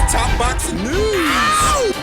Top boxing news.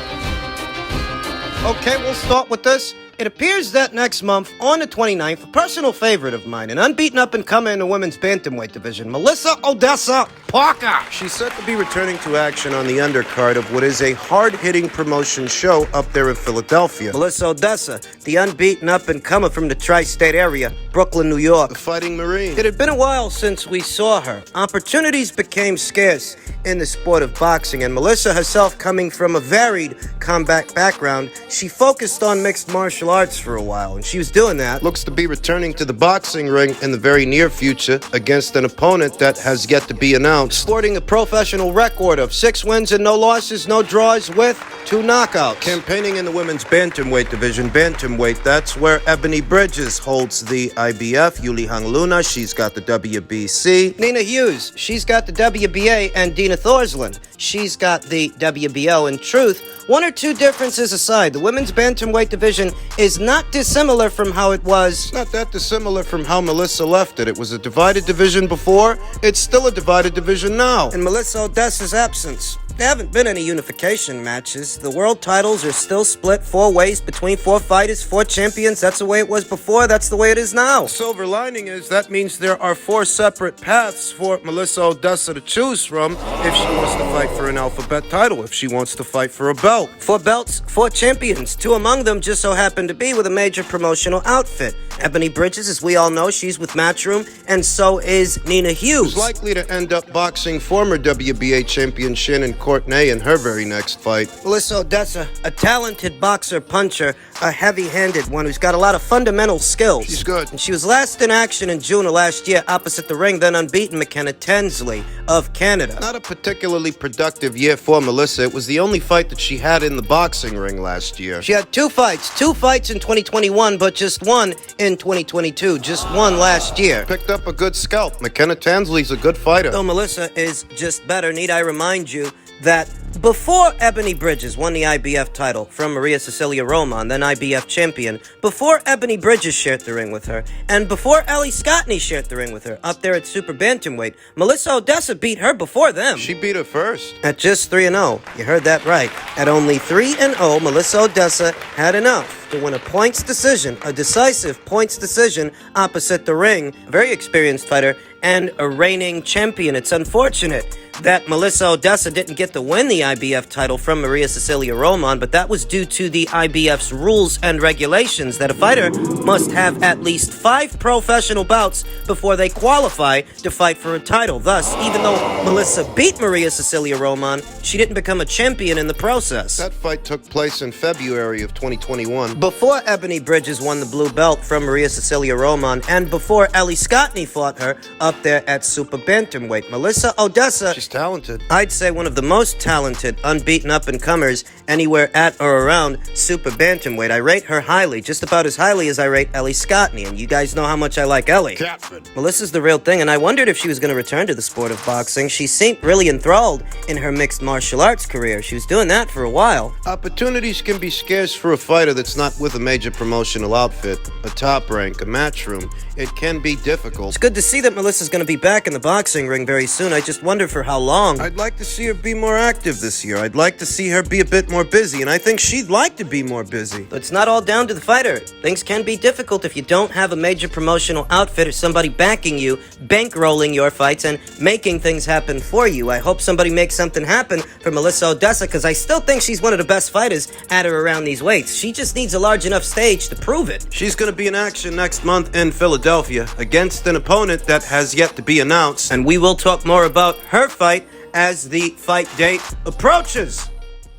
Okay, we'll start with this. It appears that next month, on the 29th, a personal favorite of mine, an unbeaten up-and-comer in the women's bantamweight division, Melissa Odessa Parker. She's set to be returning to action on the undercard of what is a hard-hitting promotion show up there in Philadelphia. Melissa Odessa, the unbeaten up-and-comer from the tri-state area, Brooklyn, New York. The Fighting Marine. It had been a while since we saw her. Opportunities became scarce in the sport of boxing, and Melissa herself, coming from a varied combat background, she focused on mixed martial arts for a while, and she was doing that. Looks to be returning to the boxing ring in the very near future against an opponent that has yet to be announced. Sporting a professional record of 6 wins and no losses, no draws, with 2 knockouts. Campaigning in the women's bantamweight division, bantamweight, that's where Ebony Bridges holds the IBF. Yuli Hung Luna, she's got the WBC. Nina Hughes, she's got the WBA, and Dina Thorsland, she's got the WBO. In truth, 1 or 2 differences aside, the women's bantamweight division is not dissimilar from how it was. Not that dissimilar from how Melissa left it. It was a divided division before, it's still a divided division now. In Melissa Odessa's absence, there haven't been any unification matches. The world titles are still split 4 ways between 4 fighters, 4 champions. That's the way it was before, that's the way it is now. The silver lining is that means there are 4 separate paths for Melissa Odessa to choose from if she wants to fight for an alphabet title, if she wants to fight for a belt. 4 belts, 4 champions. 2 among them just so happen to be with a major promotional outfit. Ebony Bridges, as we all know, she's with Matchroom, and so is Nina Hughes, who's likely to end up boxing former WBA champion Shannon Courtenay in her very next fight. Melissa Odessa, a talented boxer puncher, a heavy-handed one who's got a lot of fundamental skills. She's good. And she was last in action in June of last year opposite the ring then unbeaten McKenna Tensley of Canada. Not a particularly productive year for Melissa. It was the only fight that she had in the boxing ring last year. She had 2 fights in 2021, but just 1 in 2022. Just 1 last year. Picked up a good scalp. McKenna Tensley's a good fighter. Though Melissa is just better, need I remind you that before Ebony Bridges won the IBF title from Maria Cecilia Roman, then IBF champion, before Ebony Bridges shared the ring with her, and before Ellie Scottney shared the ring with her up there at Super Bantamweight, Melissa Odessa beat her before them. She beat her first. At just 3-0. You heard that right. At only 3-0, Melissa Odessa had enough to win a points decision, a decisive points decision opposite the ring. A very experienced fighter and a reigning champion. It's unfortunate that Melissa Odessa didn't get to win the IBF title from Maria Cecilia Roman, but that was due to the IBF's rules and regulations that a fighter must have at least 5 professional bouts before they qualify to fight for a title. Thus, even though Melissa beat Maria Cecilia Roman, she didn't become a champion in the process. That fight took place in February of 2021. Before Ebony Bridges won the blue belt from Maria Cecilia Roman, and before Ellie Scottney fought her up there at Super Bantamweight, Melissa Odessa, she's talented. I'd say one of the most talented, unbeaten up-and-comers anywhere at or around Super Bantamweight. I rate her highly, just about as highly as I rate Ellie Scottney, and you guys know how much I like Ellie. Captain. Melissa's the real thing, and I wondered if she was going to return to the sport of boxing. She seemed really enthralled in her mixed martial arts career. She was doing that for a while. Opportunities can be scarce for a fighter that's not with a major promotional outfit, a top rank, a matchroom. It can be difficult. It's good to see that Melissa's going to be back in the boxing ring very soon. I just wonder for how long. I'd like to see her be more active this year. I'd like to see her be a bit more busy, and I think she'd like to be more busy. But it's not all down to the fighter. Things can be difficult if you don't have a major promotional outfit or somebody backing you, bankrolling your fights, and making things happen for you. I hope somebody makes something happen for Melissa Odessa, because I still think she's one of the best fighters at or around these weights. She just needs a large enough stage to prove it. She's going to be in action next month in Philadelphia against an opponent that has yet to be announced, and we will talk more about her fight as the fight date approaches.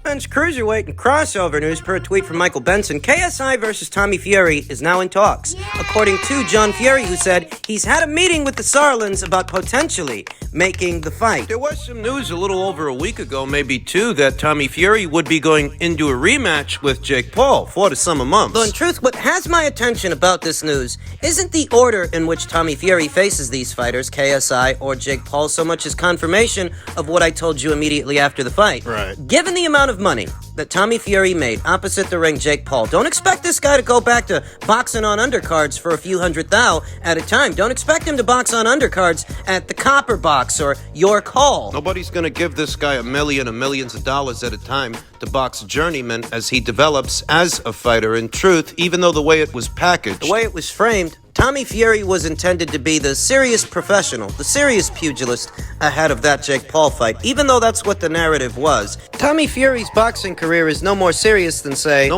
Men's cruiserweight and crossover news per a tweet from Michael Benson. KSI versus Tommy Fury is now in talks, according to John Fury, who said he's had a meeting with the Sarlins about potentially making the fight. There was some news a little over a week ago, maybe 2, that Tommy Fury would be going into a rematch with Jake Paul for the summer months. Though in truth, what has my attention about this news isn't the order in which Tommy Fury faces these fighters, KSI or Jake Paul, so much as confirmation of what I told you immediately after the fight. Right. Given the amount of of money that Tommy Fury made opposite the ring Jake Paul, don't expect this guy to go back to boxing on undercards for a few $100,000 at a time. Don't expect him to box on undercards at the Copper Box or York Hall. Nobody's gonna give this guy $1 million or millions of dollars at a time to box journeyman as he develops as a fighter. In truth, even though the way it was packaged, The way it was framed, Tommy Fury was intended to be the serious professional, the serious pugilist ahead of that Jake Paul fight, even though that's what the narrative was. Tommy Fury's boxing career is no more serious than, say,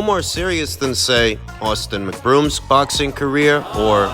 Austin McBroom's boxing career or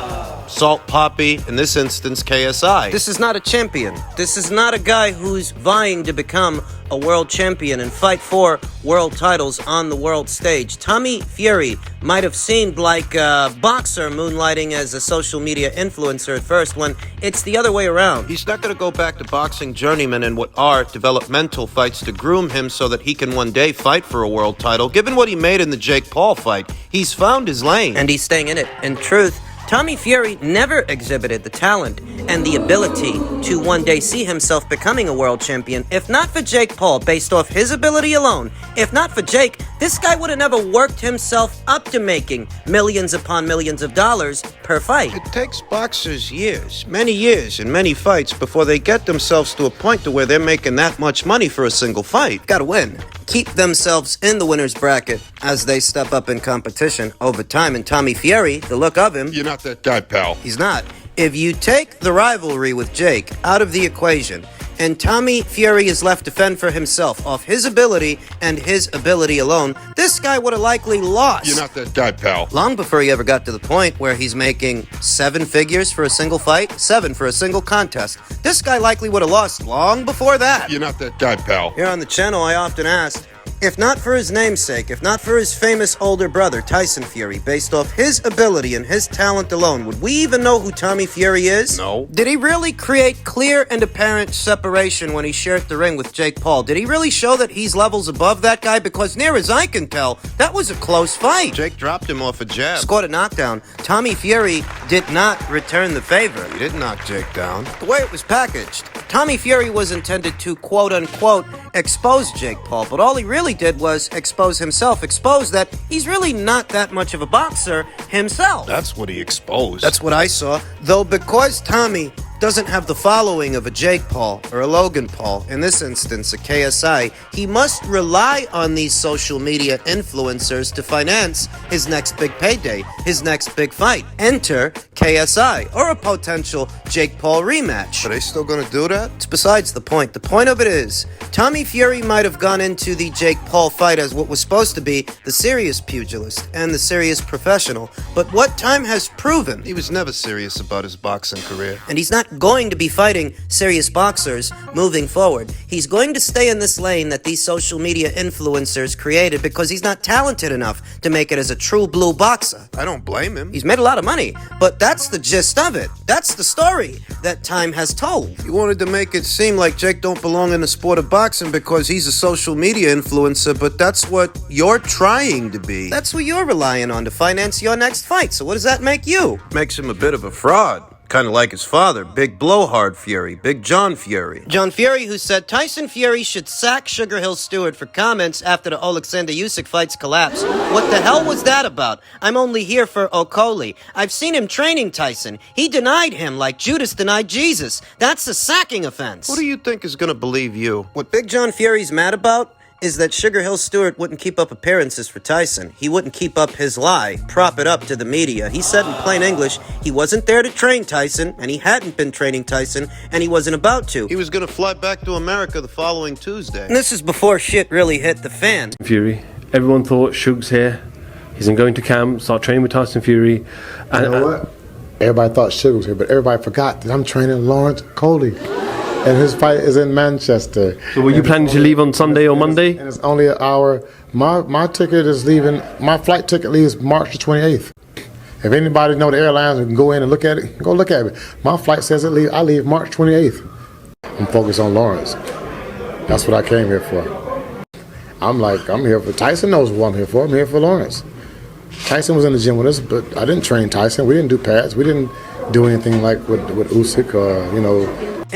Salt Poppy, in this instance, KSI. This is not a champion. This is not a guy who's vying to become a world champion and fight for world titles on the world stage. Tommy Fury might have seemed like a boxer moonlighting as a social media influencer at first, when it's the other way around. He's not going to go back to boxing journeyman and what are developmental fights to groom him so that he can one day fight for a world title. Given what he made in the Jake Paul fight, he's found his lane. And he's staying in it. In truth, Tommy Fury never exhibited the talent and the ability to one day see himself becoming a world champion. If not for Jake Paul, based off his ability alone, if not for Jake, this guy would have never worked himself up to making millions upon millions of dollars per fight. It takes boxers years, many years, and many fights before they get themselves to a point to where they're making that much money for a single fight. Gotta win. Keep themselves in the winner's bracket as they step up in competition over time. And Tommy Fury, the look of him, You're not that guy, pal. he's not. If you take the rivalry with Jake out of the equation, and Tommy Fury is left to fend for himself off his ability and his ability alone, this guy would have likely lost. You're not that guy, pal. Long before he ever got to the point where he's making 7 figures for a single fight, 7 for a single contest. This guy likely would have lost long before that. You're not that guy, pal. Here on the channel, I often ask, if not for his namesake, if not for his famous older brother, Tyson Fury, based off his ability and his talent alone, would we even know who Tommy Fury is? No. Did he really create clear and apparent separation when he shared the ring with Jake Paul? Did he really show that he's levels above that guy? Because near as I can tell, that was a close fight. Jake dropped him off a jab. Scored a knockdown. Tommy Fury did not return the favor. He didn't knock Jake down. The way it was packaged, Tommy Fury was intended to quote-unquote expose Jake Paul, but all he really did was expose himself, expose that he's really not that much of a boxer himself. That's what he exposed. That's what I saw. Though because Tommy doesn't have the following of a Jake Paul or a Logan Paul, in this instance a KSI, he must rely on these social media influencers to finance his next big payday, his next big fight. Enter KSI or a potential Jake Paul rematch. Are they still going to do that? It's besides the point. The point of it is, Tommy Fury might have gone into the Jake Paul fight as what was supposed to be the serious pugilist and the serious professional, but what time has proven, He was never serious about his boxing career. and he's not going to be fighting serious boxers moving forward. He's going to stay in this lane that these social media influencers created because he's not talented enough to make it as a true blue boxer. I don't blame him. He's made a lot of money, but that's the gist of it. That's the story that time has told. He wanted to make it seem like Jake don't belong in the sport of boxing because he's a social media influencer, but that's what you're trying to be. That's what you're relying on to finance your next fight. So what does that make you? Makes him a bit of a fraud. Kind of like his father, Big Blowhard Fury, Big John Fury. John Fury, who said Tyson Fury should sack Sugar Hill Stewart for comments after the Alexander Usyk fight's collapse. What the hell was that about? I'm only here for Okoli. I've seen him training Tyson. He denied him like Judas denied Jesus. That's a sacking offense. What do you think is going to believe you? What Big John Fury's mad about is that Sugar Hill Stewart wouldn't keep up appearances for Tyson. He wouldn't keep up his lie, prop it up to the media. He said in plain English, he wasn't there to train Tyson, and he hadn't been training Tyson, and he wasn't about to. He was going to fly back to America the following Tuesday. And this is before shit really hit the fan. Fury. Everyone thought Shug's here. He's going to camp, start training with Tyson Fury. And, You know what? Everybody thought Sugar was here, but everybody forgot that I'm training Lawrence Coley. And his fight is in Manchester. So were you planning to leave on Sunday or Monday? And it's only an hour. My ticket is leaving, my flight ticket leaves March the 28th. If anybody know the airlines and can go in and look at it, go look at it. My flight says I leave March 28th. I'm focused on Lawrence. That's what I came here for. I'm here for, Tyson knows what I'm here for. I'm here for Lawrence. Tyson was in the gym with us, but I didn't train Tyson. We didn't do pads. We didn't do anything like with Usyk or,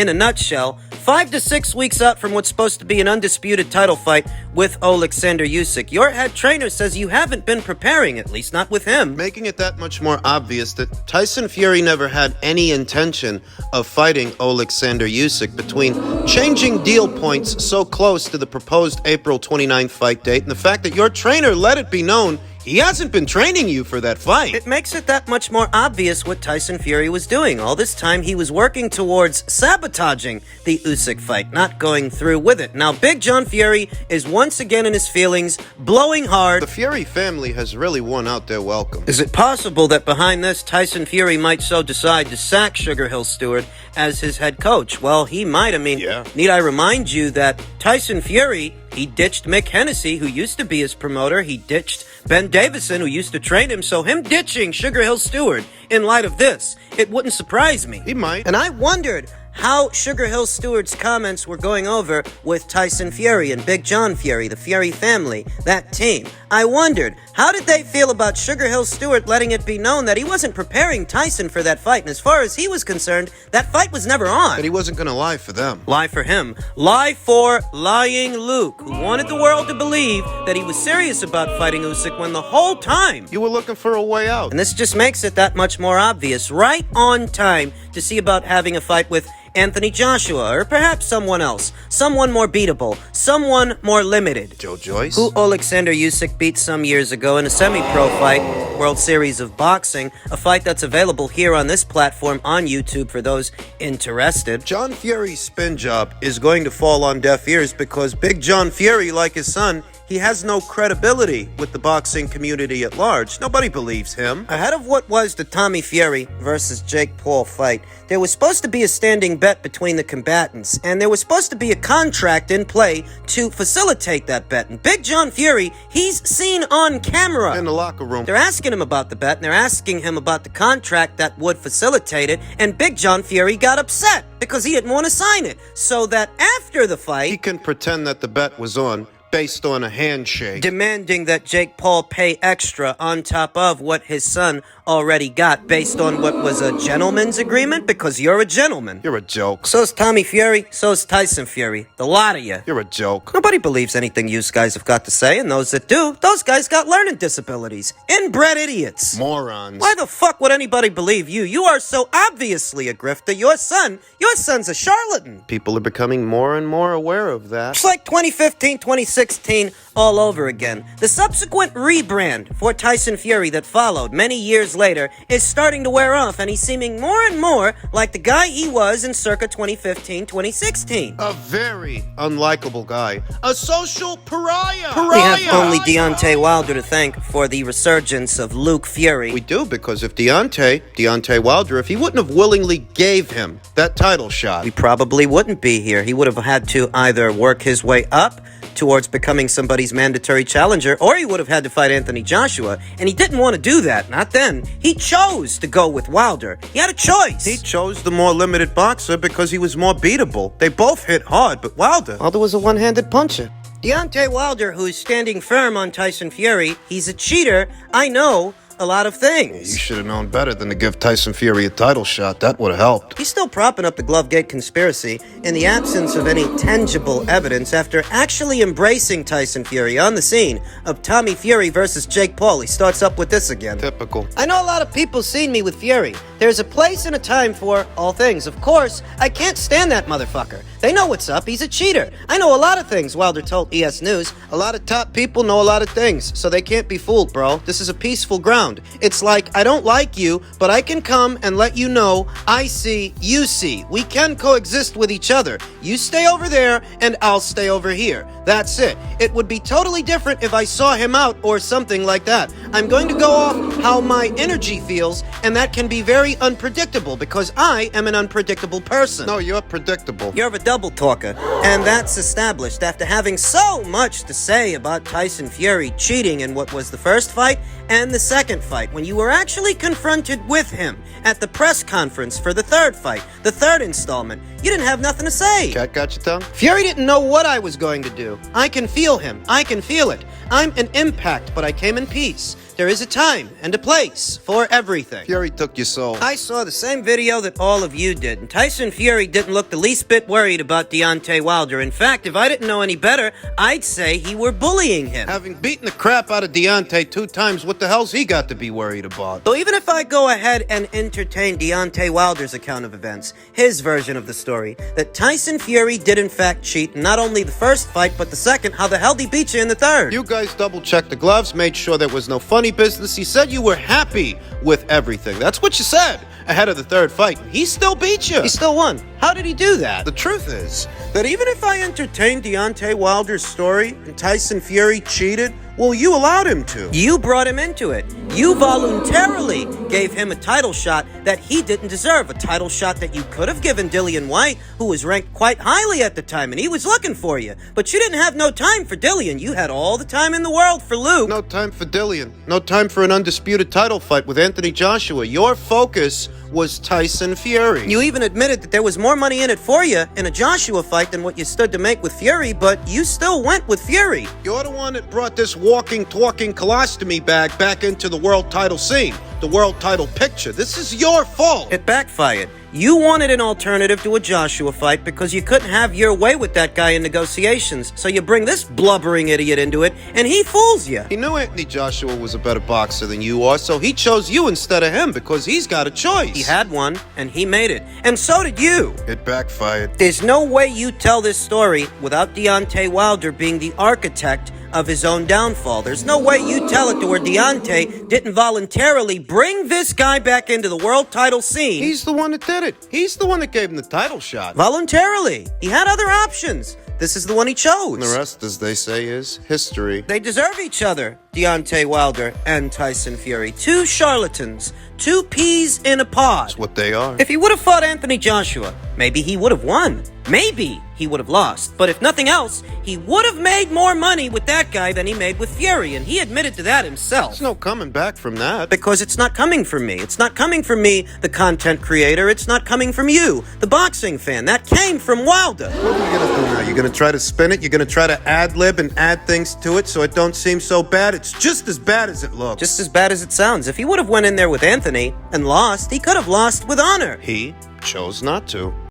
In a nutshell, 5 to 6 weeks out from what's supposed to be an undisputed title fight with Alexander Usyk. Your head trainer says you haven't been preparing, at least not with him. Making it that much more obvious that Tyson Fury never had any intention of fighting Alexander Usyk between changing deal points so close to the proposed April 29th fight date and the fact that your trainer let it be known he hasn't been training you for that fight. It makes it that much more obvious what Tyson Fury was doing. All this time, he was working towards sabotaging the Usyk fight, not going through with it. Now, Big John Fury is once again in his feelings, blowing hard. The Fury family has really won out their welcome. Is it possible that behind this, Tyson Fury might so decide to sack Sugar Hill Stewart as his head coach? Well, he might. Need I remind you that Tyson Fury, he ditched Mick Hennessy, who used to be his promoter. He ditched Ben Davison, who used to train him. So him ditching Sugar Hill Stewart, in light of this, it wouldn't surprise me. He might. And I wondered how Sugar Hill Stewart's comments were going over with Tyson Fury and Big John Fury, the Fury family, that team. I wondered, how did they feel about Sugar Hill Stewart letting it be known that he wasn't preparing Tyson for that fight? And as far as he was concerned, that fight was never on. But he wasn't going to lie for them. Lie for him. Lie for lying Luke, who wanted the world to believe that he was serious about fighting Usyk when the whole time you were looking for a way out. And this just makes it that much more obvious. Right on time to see about having a fight with Anthony Joshua, or perhaps someone else. Someone more beatable. Someone more limited. Joe Joyce? Who Alexander Usyk beat some years ago in a semi-pro fight, World Series of Boxing, a fight that's available here on this platform on YouTube for those interested. John Fury's spin job is going to fall on deaf ears because Big John Fury, like his son, he has no credibility with the boxing community at large. Nobody believes him. Ahead of what was the Tommy Fury versus Jake Paul fight, there was supposed to be a standing bet between the combatants, and there was supposed to be a contract in play to facilitate that bet. And Big John Fury, he's seen on camera in the locker room. They're asking him about the bet, and they're asking him about the contract that would facilitate it, and Big John Fury got upset because he didn't want to sign it. So that after the fight, he can pretend that the bet was on based on a handshake, demanding that Jake Paul pay extra on top of what his son already got based on what was a gentleman's agreement, because you're a gentleman. You're a joke. So's Tommy Fury, so's Tyson Fury. The lot of you. You're a joke. Nobody believes anything you guys have got to say, and those that do, those guys got learning disabilities. Inbred idiots. Morons. Why the fuck would anybody believe you? You are so obviously a grifter. Your son's a charlatan. People are becoming more and more aware of that. It's like 2015, 2016 all over again. The subsequent rebrand for Tyson Fury that followed many years later is starting to wear off, and he's seeming more and more like the guy he was in circa 2015, 2016. A very unlikable guy. A social pariah. We have only Deontay Wilder to thank for the resurgence of Luke Fury. We do, because if Deontay Wilder, if he wouldn't have willingly gave him that title shot, we probably wouldn't be here. He would have had to either work his way up towards becoming somebody's mandatory challenger, or he would have had to fight Anthony Joshua, and he didn't want to do that. Not then. He chose to go with Wilder. He had a choice. He chose the more limited boxer because he was more beatable. They both hit hard, but Wilder was a one-handed puncher. Deontay Wilder, who's standing firm on Tyson Fury, he's a cheater. I know a lot of things. You should have known better than to give Tyson Fury a title shot. That would have helped. He's still propping up the Glovegate conspiracy in the absence of any tangible evidence after actually embracing Tyson Fury on the scene of Tommy Fury versus Jake Paul. He starts up with this again. Typical. I know a lot of people seen me with Fury. There's a place and a time for all things. Of course, I can't stand that motherfucker. They know what's up. He's a cheater. I know a lot of things, Wilder told ES News. A lot of top people know a lot of things, so they can't be fooled, bro. This is a peaceful ground. It's like, I don't like you, but I can come and let you know I see, you see. We can coexist with each other. You stay over there, and I'll stay over here. That's it. It would be totally different if I saw him out or something like that. I'm going to go off how my energy feels, and that can be very unpredictable because I am an unpredictable person. No, you're predictable. You're a double talker, and that's established after having so much to say about Tyson Fury cheating in what was the first fight and the second fight, when you were actually confronted with him at the press conference for the third fight, the third installment. You didn't have nothing to say. Cat got your tongue? Fury didn't know what I was going to do. I can feel him. I can feel it. I'm an impact, but I came in peace. There is a time and a place for everything. Fury took your soul. I saw the same video that all of you did, and Tyson Fury didn't look the least bit worried about Deontay Wilder. In fact, if I didn't know any better, I'd say he were bullying him. Having beaten the crap out of Deontay 2 times, what the hell's he got to be worried about? So even if I go ahead and entertain Deontay Wilder's account of events, his version of the story, that Tyson Fury did in fact cheat in not only the first fight, but the second, how the hell did he beat you in the third? You guys double-checked the gloves, made sure there was no funny business. You said you were happy with everything. That's what you said ahead of the third fight. He still beat you. He still won. How did he do that? The truth is that even if I entertained Deontay Wilder's story and Tyson Fury cheated, well, you allowed him to. You brought him into it. You voluntarily gave him a title shot that he didn't deserve. A title shot that you could have given Dillian White, who was ranked quite highly at the time, and he was looking for you. But you didn't have no time for Dillian. You had all the time in the world for Luke. No time for Dillian. No time for an undisputed title fight with Anthony Joshua. Your focus was Tyson Fury. You even admitted that there was more money in it for you in a Joshua fight than what you stood to make with Fury, but you still went with Fury. You're the one that brought this walking, talking colostomy bag back into the world title scene, the world title picture. This is your fault. It backfired. You wanted an alternative to a Joshua fight because you couldn't have your way with that guy in negotiations. So you bring this blubbering idiot into it, and he fools you. He knew Anthony Joshua was a better boxer than you are, so he chose you instead of him because he's got a choice. He had one, and he made it. And so did you. It backfired. There's no way you tell this story without Deontay Wilder being the architect of his own downfall. There's no way you tell it to where Deontay didn't voluntarily bring this guy back into the world title scene. He's the one that did it. He's the one that gave him the title shot. Voluntarily. He had other options. This is the one he chose. And the rest, as they say, is history. They deserve each other, Deontay Wilder and Tyson Fury. 2 charlatans, 2 peas in a pod. That's what they are. If he would have fought Anthony Joshua, maybe he would have won. Maybe he would have lost. But if nothing else, he would have made more money with that guy than he made with Fury, and he admitted to that himself. There's no coming back from that. Because it's not coming from me. It's not coming from me, the content creator. It's not coming from you, the boxing fan. That came from Wilder. What are you gonna do now? You're gonna try to spin it? You're gonna try to ad-lib and add things to it so it don't seem so bad? It's just as bad as it looks. Just as bad as it sounds. If he would have went in there with Anthony and lost, he could have lost with honor. He chose not to.